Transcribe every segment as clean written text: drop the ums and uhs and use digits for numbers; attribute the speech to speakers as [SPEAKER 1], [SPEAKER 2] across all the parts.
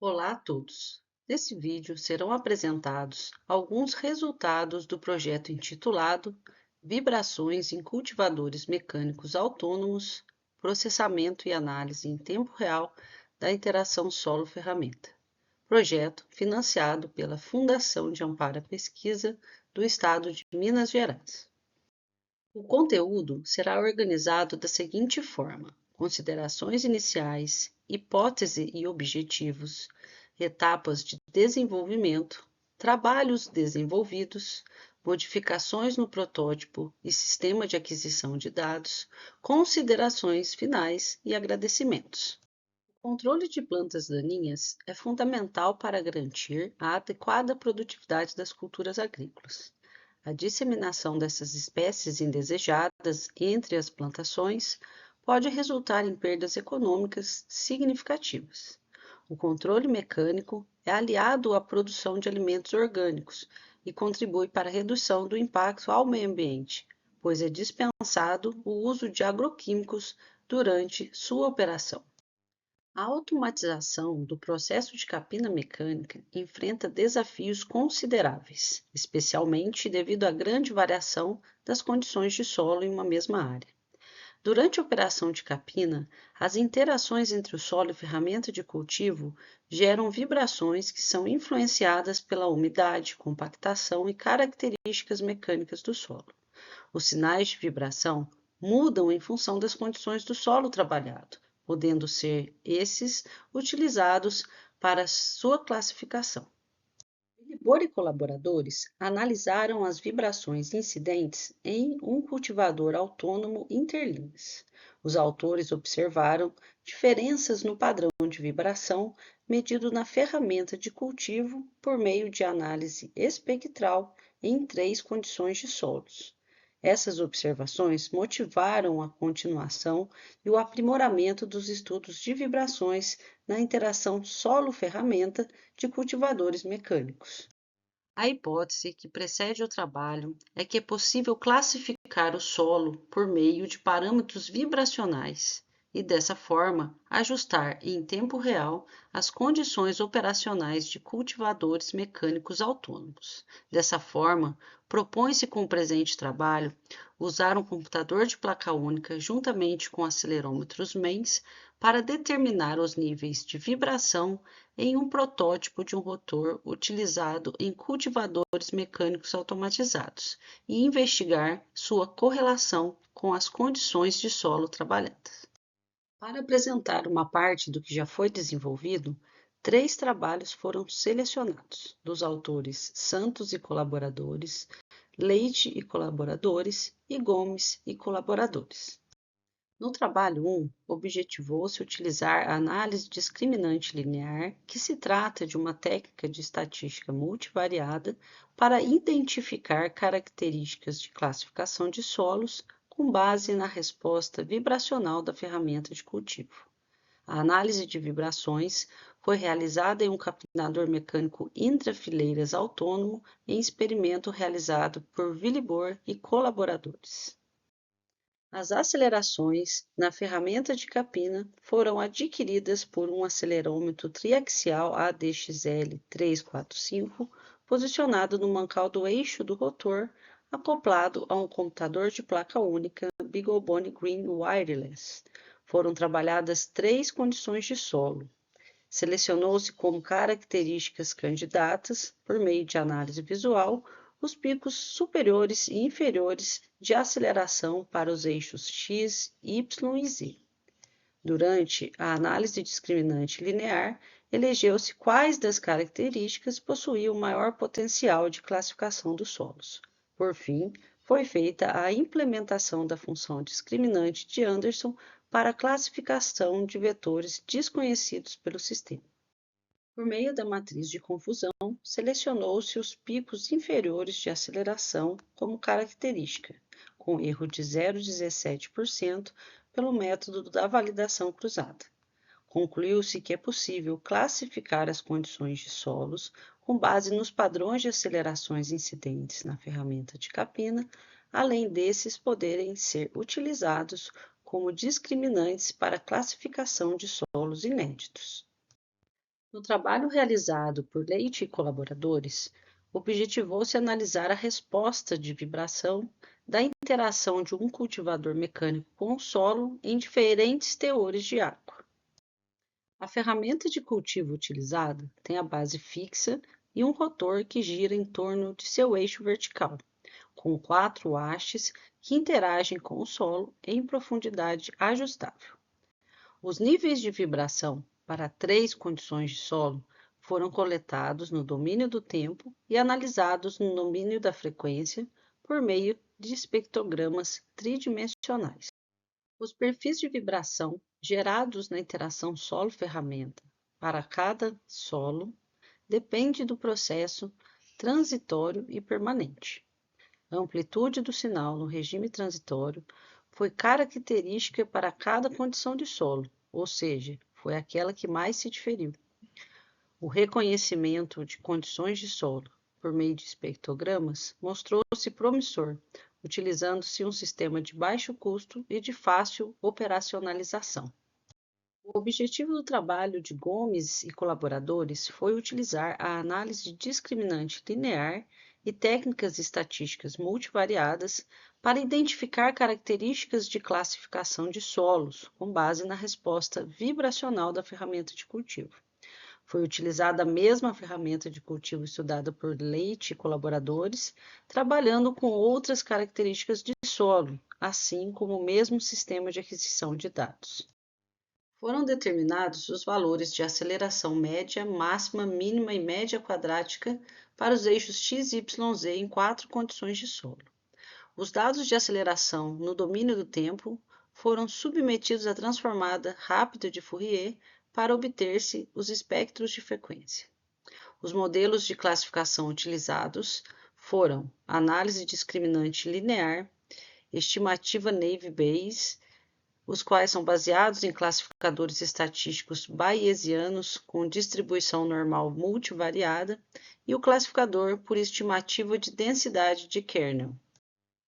[SPEAKER 1] Olá a todos! Nesse vídeo serão apresentados alguns resultados do projeto intitulado Vibrações em cultivadores mecânicos autônomos, processamento e análise em tempo real da interação solo-ferramenta. Projeto financiado pela Fundação de Amparo à Pesquisa do Estado de Minas Gerais. O conteúdo será organizado da seguinte forma: considerações iniciais, hipótese e objetivos, etapas de desenvolvimento, trabalhos desenvolvidos, modificações no protótipo e sistema de aquisição de dados, considerações finais e agradecimentos. O controle de plantas daninhas é fundamental para garantir a adequada produtividade das culturas agrícolas. A disseminação dessas espécies indesejadas entre as plantações pode resultar em perdas econômicas significativas. O controle mecânico é aliado à produção de alimentos orgânicos e contribui para a redução do impacto ao meio ambiente, pois é dispensado o uso de agroquímicos durante sua operação. A automatização do processo de capina mecânica enfrenta desafios consideráveis, especialmente devido à grande variação das condições de solo em uma mesma área. Durante a operação de capina, as interações entre o solo e a ferramenta de cultivo geram vibrações que são influenciadas pela umidade, compactação e características mecânicas do solo. Os sinais de vibração mudam em função das condições do solo trabalhado, podendo ser esses utilizados para sua classificação. Libor e colaboradores analisaram as vibrações incidentes em um cultivador autônomo interlinhas. Os autores observaram diferenças no padrão de vibração medido na ferramenta de cultivo por meio de análise espectral em 3 condições de solos. Essas observações motivaram a continuação e o aprimoramento dos estudos de vibrações na interação solo-ferramenta de cultivadores mecânicos. A hipótese que precede o trabalho é que é possível classificar o solo por meio de parâmetros vibracionais e, dessa forma, ajustar em tempo real as condições operacionais de cultivadores mecânicos autônomos. Dessa forma, propõe-se com o presente trabalho usar um computador de placa única juntamente com acelerômetros MEMS para determinar os níveis de vibração em um protótipo de um rotor utilizado em cultivadores mecânicos automatizados e investigar sua correlação com as condições de solo trabalhadas. Para apresentar uma parte do que já foi desenvolvido, 3 trabalhos foram selecionados, dos autores Santos e colaboradores, Leite e colaboradores e Gomes e colaboradores. No trabalho 1, objetivou-se utilizar a análise discriminante linear, que se trata de uma técnica de estatística multivariada para identificar características de classificação de solos com base na resposta vibracional da ferramenta de cultivo. A análise de vibrações foi realizada em um capinador mecânico intrafileiras autônomo em experimento realizado por Willibor e colaboradores. As acelerações na ferramenta de capina foram adquiridas por um acelerômetro triaxial ADXL 345, posicionado no mancal do eixo do rotor, acoplado a um computador de placa única BeagleBone Green Wireless. Foram trabalhadas 3 condições de solo. Selecionou-se como características candidatas, por meio de análise visual, os picos superiores e inferiores de aceleração para os eixos x, y e z. Durante a análise discriminante linear, elegeu-se quais das características possuíam maior potencial de classificação dos solos. Por fim, foi feita a implementação da função discriminante de Anderson para a classificação de vetores desconhecidos pelo sistema. Por meio da matriz de confusão, selecionou-se os picos inferiores de aceleração como característica, com erro de 0,17% pelo método da validação cruzada. Concluiu-se que é possível classificar as condições de solos com base nos padrões de acelerações incidentes na ferramenta de capina, além desses poderem ser utilizados como discriminantes para a classificação de solos inéditos. No trabalho realizado por Leite e colaboradores, objetivou-se analisar a resposta de vibração da interação de um cultivador mecânico com o solo em diferentes teores de água. A ferramenta de cultivo utilizada tem a base fixa e um rotor que gira em torno de seu eixo vertical, com 4 hastes que interagem com o solo em profundidade ajustável. Os níveis de vibração para 3 condições de solo foram coletados no domínio do tempo e analisados no domínio da frequência por meio de espectrogramas tridimensionais. Os perfis de vibração gerados na interação solo-ferramenta para cada solo depende do processo transitório e permanente. A amplitude do sinal no regime transitório foi característica para cada condição de solo, ou seja, foi aquela que mais se diferiu. O reconhecimento de condições de solo por meio de espectrogramas mostrou-se promissor, utilizando-se um sistema de baixo custo e de fácil operacionalização. O objetivo do trabalho de Gomes e colaboradores foi utilizar a análise discriminante linear e técnicas estatísticas multivariadas para identificar características de classificação de solos com base na resposta vibracional da ferramenta de cultivo. Foi utilizada a mesma ferramenta de cultivo estudada por Leite e colaboradores, trabalhando com outras características de solo, assim como o mesmo sistema de aquisição de dados. Foram determinados os valores de aceleração média, máxima, mínima e média quadrática para os eixos x, y, z em 4 condições de solo. Os dados de aceleração no domínio do tempo foram submetidos à transformada rápida de Fourier para obter-se os espectros de frequência. Os modelos de classificação utilizados foram análise discriminante linear, estimativa Naive-Bayes, os quais são baseados em classificadores estatísticos bayesianos com distribuição normal multivariada, e o classificador por estimativa de densidade de kernel.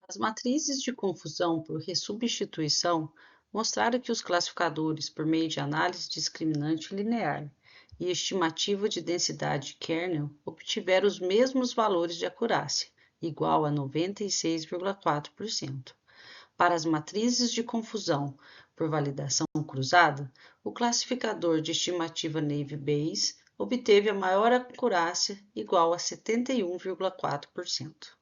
[SPEAKER 1] As matrizes de confusão por ressubstituição mostraram que os classificadores por meio de análise discriminante linear e estimativa de densidade de kernel obtiveram os mesmos valores de acurácia, igual a 96,4%. Para as matrizes de confusão por validação cruzada, o classificador de estimativa Naive-Bayes obteve a maior acurácia, igual a 71,4%.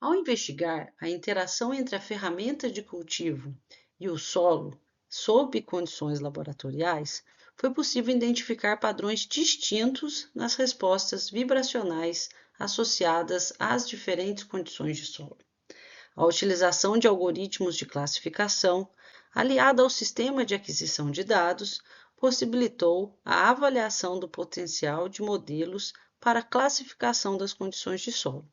[SPEAKER 1] Ao investigar a interação entre a ferramenta de cultivo e o solo sob condições laboratoriais, foi possível identificar padrões distintos nas respostas vibracionais associadas às diferentes condições de solo. A utilização de algoritmos de classificação, aliada ao sistema de aquisição de dados, possibilitou a avaliação do potencial de modelos para a classificação das condições de solo.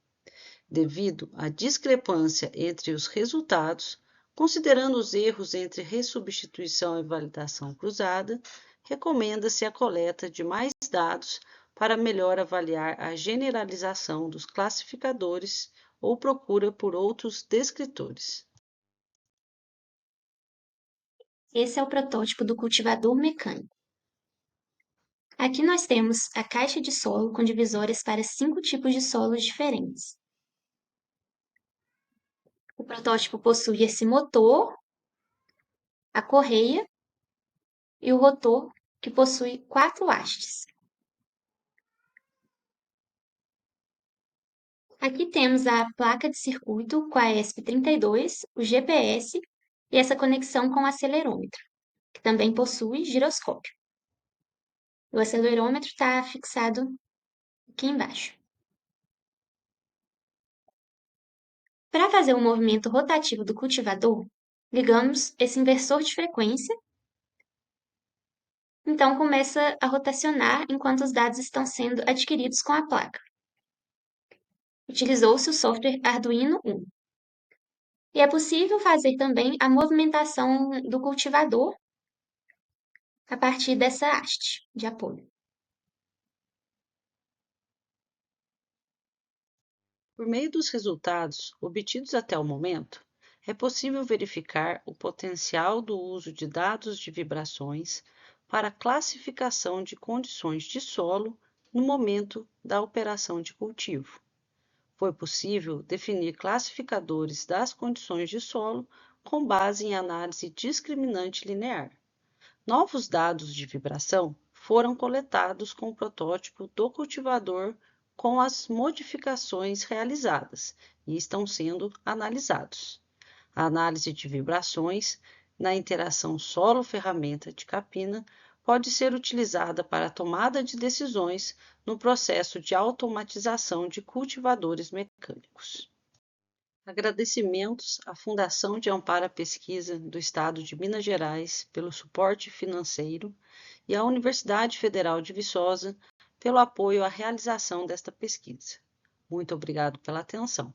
[SPEAKER 1] Devido à discrepância entre os resultados, considerando os erros entre ressubstituição e validação cruzada, recomenda-se a coleta de mais dados para melhor avaliar a generalização dos classificadores ou procura por outros descritores.
[SPEAKER 2] Esse é o protótipo do cultivador mecânico. Aqui nós temos a caixa de solo com divisórias para 5 tipos de solos diferentes. O protótipo possui esse motor, a correia e o rotor, que possui 4 hastes. Aqui temos a placa de circuito com a ESP32, o GPS e essa conexão com o acelerômetro, que também possui giroscópio. O acelerômetro está fixado aqui embaixo. Para fazer o movimento rotativo do cultivador, ligamos esse inversor de frequência. Então, começa a rotacionar enquanto os dados estão sendo adquiridos com a placa. Utilizou-se o software Arduino Uno. E é possível fazer também a movimentação do cultivador a partir dessa haste de apoio.
[SPEAKER 1] Por meio dos resultados obtidos até o momento, é possível verificar o potencial do uso de dados de vibrações para a classificação de condições de solo no momento da operação de cultivo. Foi possível definir classificadores das condições de solo com base em análise discriminante linear. Novos dados de vibração foram coletados com o protótipo do cultivador com as modificações realizadas e estão sendo analisados. A análise de vibrações na interação solo-ferramenta de capina pode ser utilizada para a tomada de decisões no processo de automatização de cultivadores mecânicos. Agradecimentos à Fundação de Amparo à Pesquisa do Estado de Minas Gerais pelo suporte financeiro e à Universidade Federal de Viçosa pelo apoio à realização desta pesquisa. Muito obrigado pela atenção.